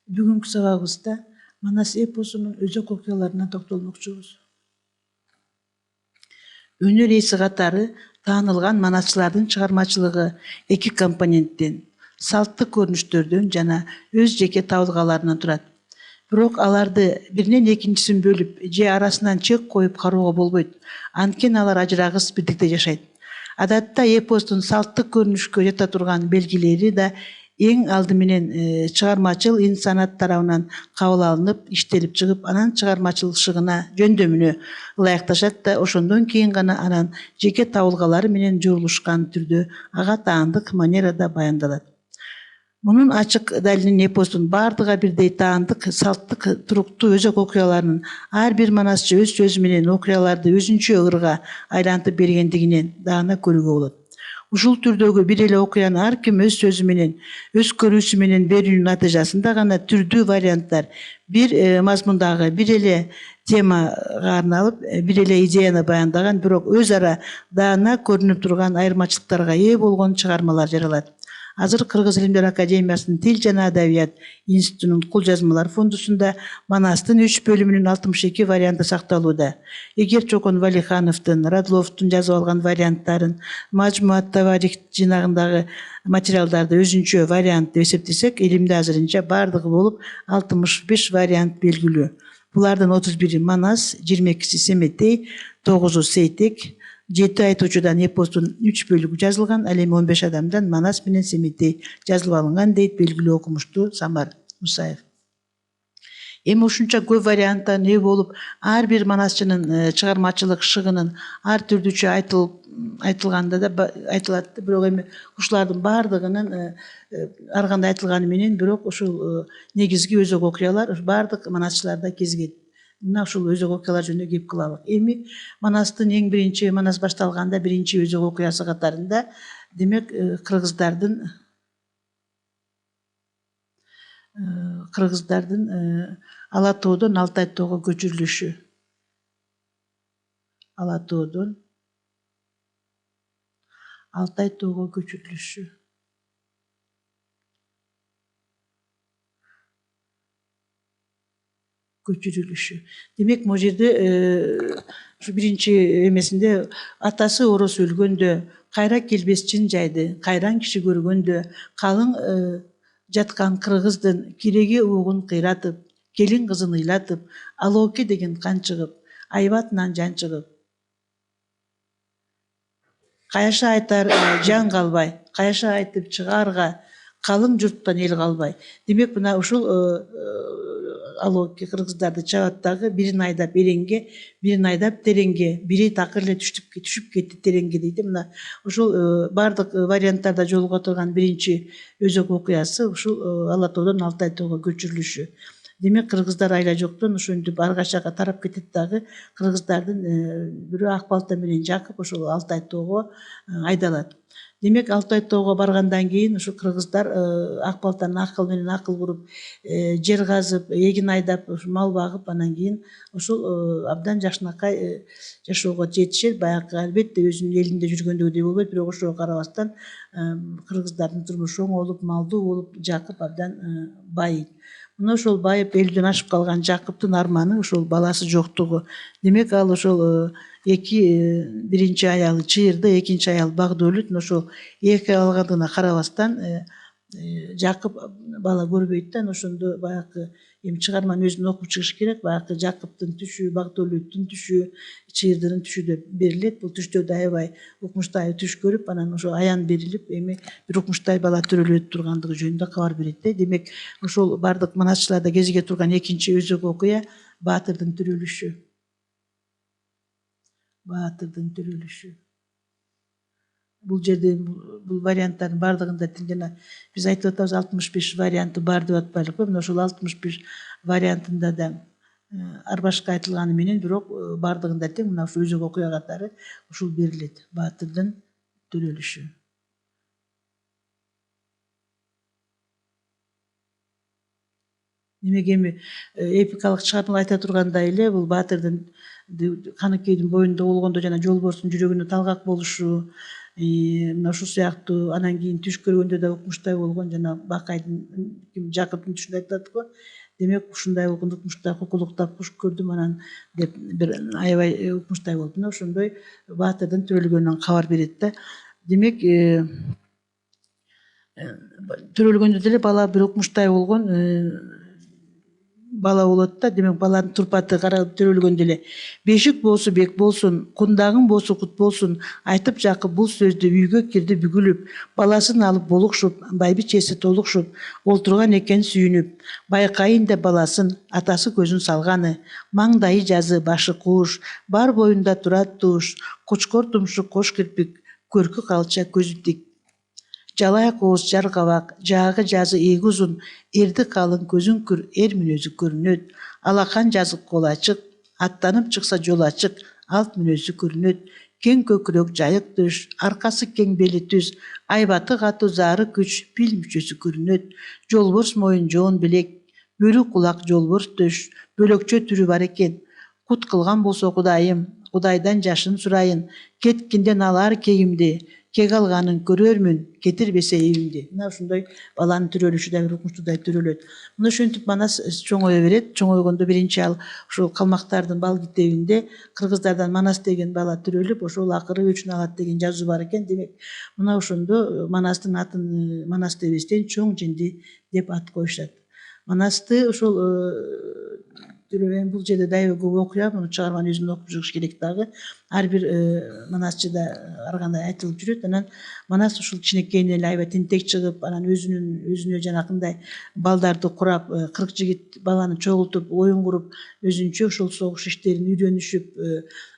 Бүгүнкү сабагыбызда Манас эпосунун өзөк окуяларына токтолмокчубуз. Өнөр ээси катары таанылган манасчылардын чыгармачылыгы эки компоненттен, салттык көрүнүштөрдөн жана өз жеке табылгаларынан турат. Бирок аларды биринен экинчисин бөлүп же арасынан чек коюп кароого болбойт. Анткени алар ажырагыс бирдикте жашайт. Адатта эпостун салттык көрүнүшкө жата турган белгилери да эң алды менен чыгармачыл инсанат тарабынан кабыл алынып, иштелип чыгып, анан чыгармачылыгына, жөндөмүнө ылайыкташат да ошондон кийин гана анан жеке табылгалары менен журулушкан түрдө ага таандык манерада баяндалат. Мунун ачык далилин эпостун баардыгы бирдей таандык, салттык, туруктуу өзөк окуяларынын ар бир манасчы өз сөзү менен окуяларды өзүнчө ырга айлантып бергендигинен даана көрүүгө болот. Ушул түрдөгү бир эле окуяны ар ким өз сөзү менен, өз көрүүсү менен берүүнүн натыйжасында гана түрдүү варианттар бир мазмундагы бир эле темага арналып, бир эле идеяны баяндаган, бирок өз ара даана көрүнүп турган айырмачылыктарга ээ болгон чыгармалар жаралат. Азыр Кыргыз Илимдер Академиясынын Тил жана Адабият институтунун кол жазмалар фондусунда Манастын 3 бөлүмүнүн 62 варианты сакталууда. Эгер Чокон Валихановдун, Радловдун жазып алган варианттарын, Мажмуат Таварих жинагындагы материалдарды өзүнчө вариант деп эсептесек, элимде азырынча бардыгы болуп 65 вариант белгилүү. Булардын 31-и Манас, 22-си Семетей, 9-у Сейтек, 7 айтуучудан эпостун 3 бөлүгү жазылган, ал эми 15 адамдан Манас менен Семетей жазылып алынган дейт белгилүү окумуштуу Самар Мусаев. Эми ушунча көп варианттан ээ болуп, ар бир манасчынын чыгармачылык шыгынын ар түрдүүчө айтылганда да айтылат, бирок эми ушулардын баардыгынын ар кандай айтылганы менен, бирок ушул негизги өзөк окуялар баардык манасчыларда кезигет. Мына ушул өзөк окуялар жөнүндө кеп кылалык. Эми Манастын эң биринчи, Манас башталганда биринчи өзөк окуясы катарында, демек кыргыздардын Ала тоодон Алтай тоого көчүрүлүшү. Ала тоодон Алтай тоого көчүрүлүшү. Демек, могу жерде ушу биринчи эмесинде атасы ороз өлгөндө, кайра келбес чын жайды, кайран киши көргөндө, калың жаткан кыргыздын киреги угун кыйратып, келин кызын ыйлатып, Алооке деген кан чыгып, айбатынан жан чыгып. Каяша айтар жан калбай, каяша айтып чыгаарга, калың журттан эл калбай. Демек, мына ушул Алооке кыргыздарды чабат дагы, бирин айдап эреңге, бирин айдап тереңге, бири такыр эле түшүп кетти тереңге дейт. Мына ушул бардык варианттарда жолуга турган биринчи өзөк окуясы ушул Ала тоодон Алтай тоого көчүрүлүшү. Демек, кыргыздар айла жоктон ошентип ар качакка тарап кетет дагы, кыргыздардын бирөө ак балта менен жакып ошол Алтай тоого айдалат. Демек, Алтай тоого баргандан кийин ушу кыргыздар ак балтанын акыл менен акыл куруп, жер казып, эгин айдап, мал багып, анан кийин ушул абдан жакшынакай жашоого жетишет. Баягы албетте өзүнүн элинде жүргөндөгүдөй болбойт, бирок ошого карабастан кыргыздардын турмушу оңолуп, малдуу болуп, Жакып абдан байыйт. Мына ошол байып элден ашып калган Жакыптын арманы ушул баласы жоктугу. Демек, ал ошол биринчи аялы чыйырды, экинчи аялы багды өлөт. Ошол эки алгандыгына карабастан Жакып бала көрбөйт да, ошондо баягы эми чыгарманы өзүн окуп чыгыш керек. Баягы Жакыптын түшү, Багдыөлөттүн түшү, чыйырдын түшү деп берилет. Бул түштөрдө аябай укмуштуу түш көрүп, анан ошо аян берилип, эми бир укмуштуу бала төрөлөт тургандыгы жөнүндө кабар берет. Демек, ошол бардык манасчыларда кезиге турган экинчи өзөк окуя Баатырдын төрөлүшү. Баатырдын төрөлүшү. Бул жерде бул варианттардын бардыгында жана биз айтып атабыз 65 варианты бар деп атпайлыкпы. Мына ошол 65 вариантында да ар башка айтылганы менен, бирок бардыгында тең мына ушул өзөк окуя катары ушул берилет. Баатырдын төрөлүшү. Демек, эми эпикалык чыгармалар айта тургандай эле, бул Баатырдын Каныкейдин боюнда болгондо жана Жолборстун жүрөгүнө талгак болушу, мына ушул сыяктуу анан кийин түш көргөндө да укмуштай болгон жана Бакайдын Жакыптын түшүндө айтылат го. Демек ушундай болгондо укмуштай кукулуктап куш көрдүм анан деп бир аябай укмуштай болуп мына ошондой баатырдын төрөлгөнүнөн кабар берет да. Демек төрөлгөндө деле бала бир укмуштай болгон бала болот да. Демек баланын турпаты төрөлгөндө эле бешик болсу бек болсун, кундагың болсу кут болсун, айтып Жакып бул сөздү үйгө кирди бүгүлүп, баласын алып болукшуп, байбичеси толукшуп, олтурган экен сүйүнүп, байкайын деп баласын, атасы көзүн салганы, маңдайы жазы, башы кууш, бар боюнда турат туш, кочкор тумшук кош кирпик, көркү калча, көзү тик. Жалай кооз жар кабак, жаагы жазы эги узун, эрди калың көзүң күр, эр мүнөзү көрүнөт. Алакан жазык кол ачык, аттанып чыкса жол ачык, алт мүнөзү көрүнөт. Кең көкүрөк жайык төш, аркасы кең бели түз, айбаты катуу зары күч, пил мүчөсү көрүнөт. Жолборс моюн жоон белек, бөрү кулак жолборс төш, бөлөкчө түрү бар экен. Кут кылган болсо Кудайым, Кудайдан жашын сурайын, кеткинден алар кегимди, кек алганын көрөрмүн, кетирбесе эбимди. Мына ушундай баланын төрөлүшү да бир укмуштуудай төрөлөт. Мына ошентип Манас чоңое берет. Чоңойгондо биринчи ал ушул калмактардын бал китебинде кыргыздардан Манас деген бала төрөлүп, ошол акыры өчүн алат деген жазуу бар экен. Демек мына ошондо Манастын атын Манас дебестен Чоң жинди деп ат коюшат. Манасты ошол бул жерде дайыма көп окуя, муну чыгарманы өзүн окуп чыгыш керек дагы. Ар бир Манасчыда ар кандай айтылып жүрөт. Анан Манас ушул кичинекейинен эле аябай тентек чыгып, анан өзүнө жанакындай балдарды курап, 40 жигит баланы чогултуп, оюн куруп, өзүнчө ошол согуш иштерин үйрөнүшүп,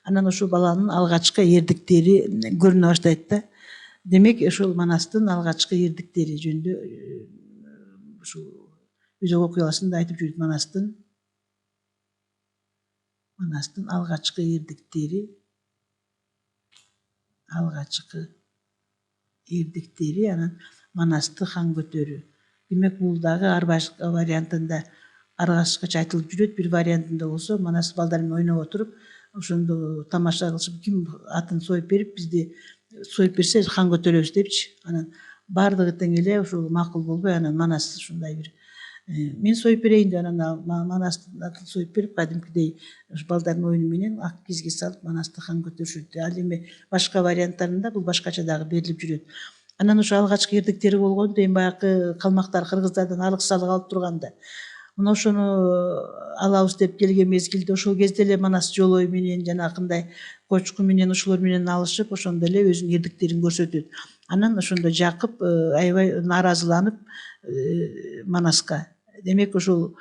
анан ошол баланын алгачкы эрдиктери көрүнө баштайт да. Демек ошол Манастын алгачкы эрдиктери жөнүндө ушул өзөк окуяларында айтып жүрөт. Манастын алгачкы эрдиктери, анан Манасты хан көтөрүү. Демек бул дагы ар башка вариантында ар башкача айтылып жүрөт. Бир вариантында болсо Манас балдар менен ойноп отуруп, ошондо тамаша кылышып, ким атын союп берип, бизди союп берсе хан көтөрөбүз депчи. Анан баардыгы тең эле ошол макул болбой, анан Манас ушундай бир мен союп берейин деп, анан Манастын атын союп берип, кадимкидей балдардын оюну менен ак кизге салып Манасты хан көтөрүшөт. Ал эми башка варианттарында бул башкача дагы берилип жүрөт. Анан ошо алгачкы эрдиктери болгондо эми баягы калмактар кыргыздардан алык салык алып турганда, мына ошону алабыз деп келген мезгилде ошол кезде эле Манас жолой менен жанакындай кочку менен ошолор менен алышып, ошондо эле өзүнүн эрдиктерин көрсөтөт. Анан ошондо Жакып аябай нааразыланып Манаска, демек ошол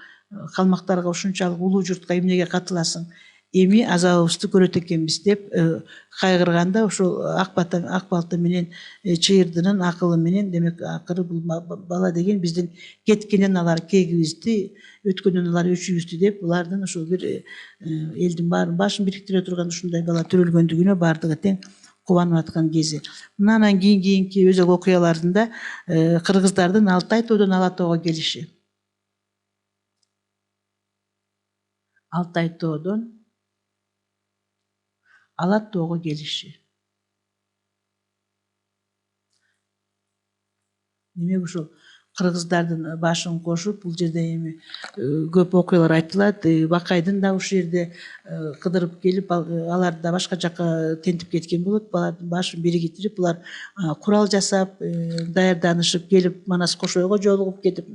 калмактарга ушунчалык улуу журтка эмнеге катыласың, эми азабыбызды көрөт экенбиз деп кайгырганда, ошол ак балта менен чыйырдынын акылы менен, демек акыры бул бала деген биздин кеткенден алар кегибизди, өткөндөн алар өчүбүздү деп, булардын ошол бир элдин баарын башын бириктире турган ушундай бала төрөлгөндүгүнө баардыгы тең кубанып аткан кези. Мына анан кийинки өзөк окуяларында кыргыздардын Алтай тоодон Ала тоого келиши. Алтай тоодон Ала тоого келиши. Демек ушул кыргыздардын башын кошуп, бул жерде эми көп окуялар айтылат. Бакайдын да ушул жерде кыдырып келип, аларды да башка жакка тентип кеткен болот. Булардын башын биригитирип, булар курал жасап, даярданышып келип, Манас Кошойго жолугуп кетип,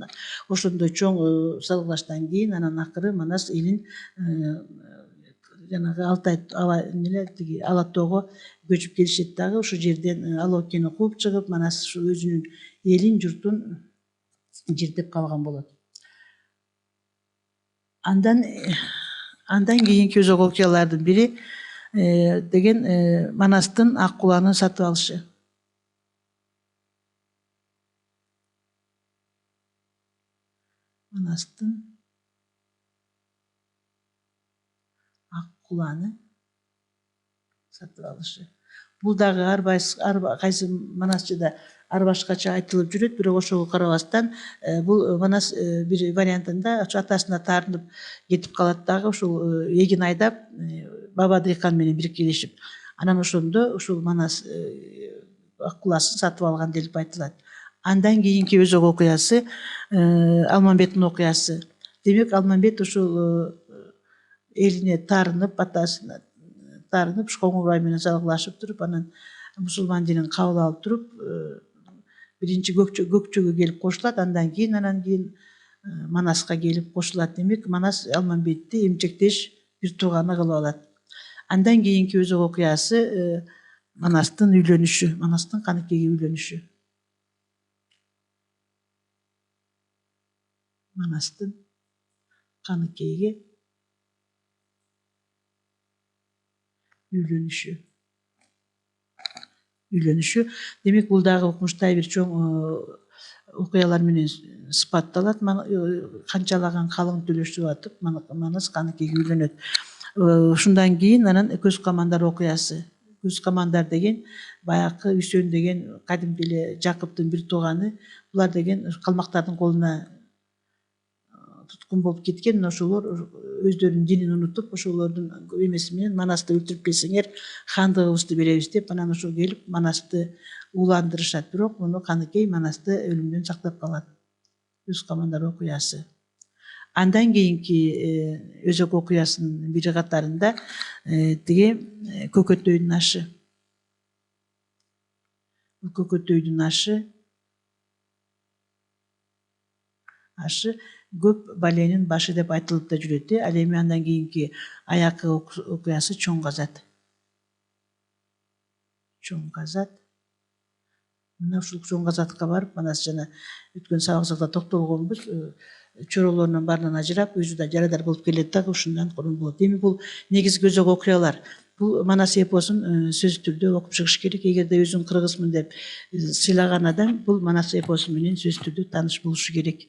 ошондой чоң салгылаштан кийин анан акыры Манас элин жанагы Алтай Ала тоого көчүп келишет дагы. Ошол жерден Алоокени кууп чыгып, Манас ушул өзүнүн элин, журтун жирдеп калган болот. Андан кийинки өзөк окуялардын бири деген Манастын ак куланын сатып алышы. Манастын ак куланы сатып алышы. Бул дагы ар кайсы Манасчыда ар башкача айтылып жүрөт, бирок ошого карабастан бул Манас бир вариантында атасына таарынып кетип калат дагы, ушул эгин айдап баба дыйкан менен бирикелешип. Анан ошондо ушул Манас акуласын сатып алган деп айтылат. Андан кийинки өзөк окуясы Алмамбеттин окуясы. Демек Алмамбет ушул элине таарынып, атасына таарынып, Коңурбай менен салгылашып туруп, анан мусулман динин кабыл алып туруп, биринчи Көкчөгө келип кошулат, андан кийин Манаска келип кошулат. Демек Манас Алмамбетти эмчектеш бир тууганы кылып алат. Андан кийинки өзөк окуясы Манастын үйлөнүшү, Манастын Каныкейге үйлөнүшү. Манастын Каныкейге үйлөнүшү. Демек бул дагы укмуштай бир чоң окуялар менен сыпатталат. Канчалаган калың төлөшүп атып, Манас Каныкейге үйлөнөт. Ушундан кийин анан Көз Камандар окуясы. Көз Камандар деген баягы Үсөн деген кадимки эле Жакыптын бир тууганы. Булар деген калмактардын колуна туткун болуп кеткен, ошолор өздөрүнүн динин унутуп, ошолордун эмеси менен Манасты өлтүрүп келсеңер хандыгыбызды беребиз деп, анан ошо келип Манасты ууландырышат. Бирок муну Каныкей Манасты өлүмдөн сактап калат. Көз Камандар окуясы. Андан кийинки өзөк окуясынын бири катарында тиги Көкөтөйдүн ашы. Көкөтөйдүн ашы көп баленин башы деп айтылып да жүрөт. Ал эми андан кийинки аякы окуясы Чоң Казат. Мына ушул Чоң Казатка барып, Манас жана өткөн сабаксакта токтолгонбуз. Чоролорунун баарынан ажырап, өзү да жарадар болуп келет дагы, ушундан корун болот. Эми бул негизги өзөк окуялар. Бул Манас эпосун сөзсүз түрдө окуп чыгыш керек. Эгерде өзүн кыргызмын деп сыйлаган адам бул Манас эпосу менен сөзсүз түрдө тааныш болушу керек.